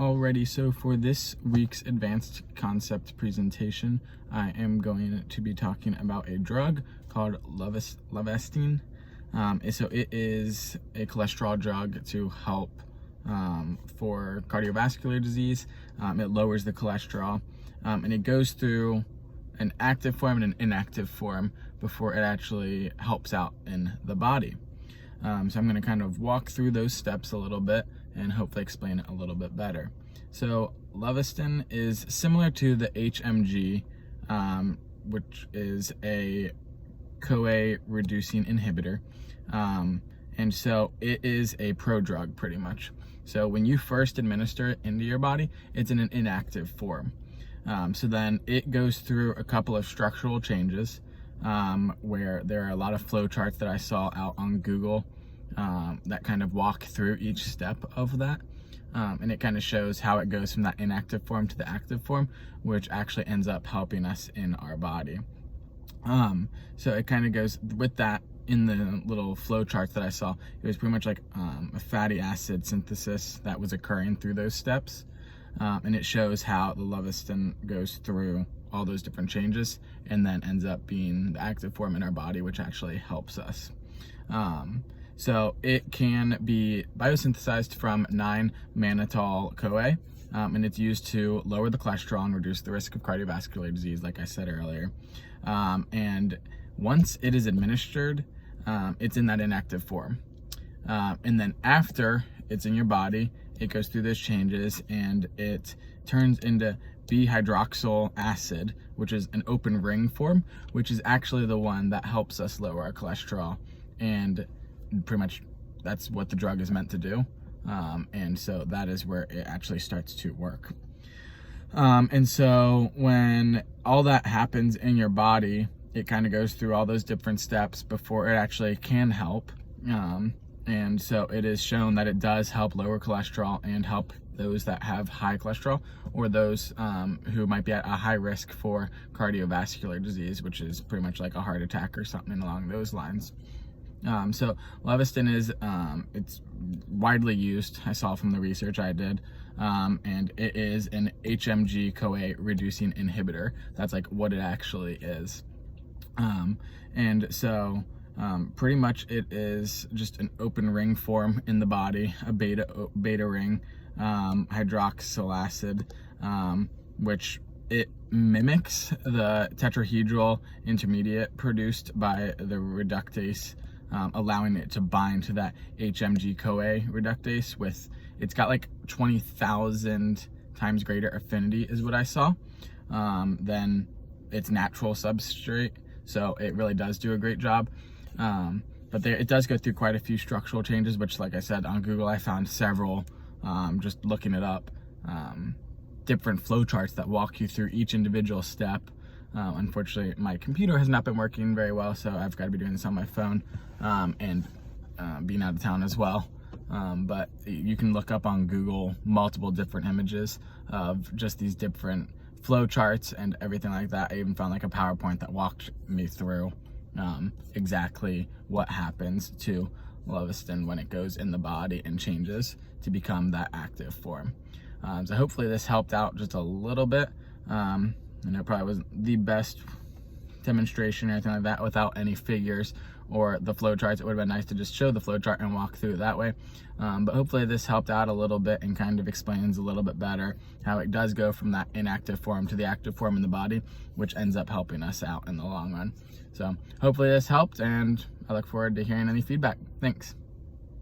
Alrighty, so for this week's advanced concept presentation, I am going to be talking about a drug called Levestin. So it is a cholesterol drug to help for cardiovascular disease. It lowers the cholesterol, and it goes through an active form and an inactive form before it actually helps out in the body. So I'm going to kind of walk through those steps a little bit and hopefully explain it a little bit better. So Levestin is similar to the HMG, which is a CoA reducing inhibitor. And so it is a prodrug pretty much. So when you first administer it into your body, it's in an inactive form. So then it goes through a couple of structural changes, where there are a lot of flow charts that I saw out on Google that kind of walk through each step of that. And it kind of shows how it goes from that inactive form to the active form, which actually ends up helping us in our body. So it kind of goes with that. In the little flow charts that I saw, it was pretty much like a fatty acid synthesis that was occurring through those steps. And it shows how the Levestin goes through all those different changes and then ends up being the active form in our body, which actually helps us. So it can be biosynthesized from 9-mannitol CoA, and it's used to lower the cholesterol and reduce the risk of cardiovascular disease, like I said earlier. And once it is administered, it's in that inactive form. And then after it's in your body, it goes through those changes and it turns into B-hydroxyl acid, which is an open ring form, which is actually the one that helps us lower our cholesterol. And pretty much that's what the drug is meant to do. And so that is where it actually starts to work. And so when all that happens in your body, it kind of goes through all those different steps before it actually can help. And so it is shown that it does help lower cholesterol and help those that have high cholesterol or those who might be at a high risk for cardiovascular disease, which is pretty much like a heart attack or something along those lines. So Levestin is, it's widely used, I saw from the research I did, and it is an HMG CoA reducing inhibitor. That's like what it actually is. And so pretty much it is just an open ring form in the body, a beta ring, hydroxyl acid, which it mimics the tetrahedral intermediate produced by the reductase, allowing it to bind to that HMG CoA reductase with, it's got like 20,000 times greater affinity is what I saw, than its natural substrate. So it really does do a great job. But it does go through quite a few structural changes, which, like I said, on Google, I found several, just looking it up, different flow charts that walk you through each individual step. Unfortunately, my computer has not been working very well, so I've got to be doing this on my phone, and being out of town as well. But you can look up on Google multiple different images of just these different flow charts and everything like that. I even found like a PowerPoint that walked me through exactly what happens to Levestin when it goes in the body and changes to become that active form. So hopefully this helped out just a little bit. And it probably wasn't the best demonstration or anything like that without any figures or the flow charts. It would have been nice to just show the flow chart and walk through it that way. But hopefully this helped out a little bit and kind of explains a little bit better how it does go from that inactive form to the active form in the body, which ends up helping us out in the long run. So hopefully this helped, and I look forward to hearing any feedback. Thanks.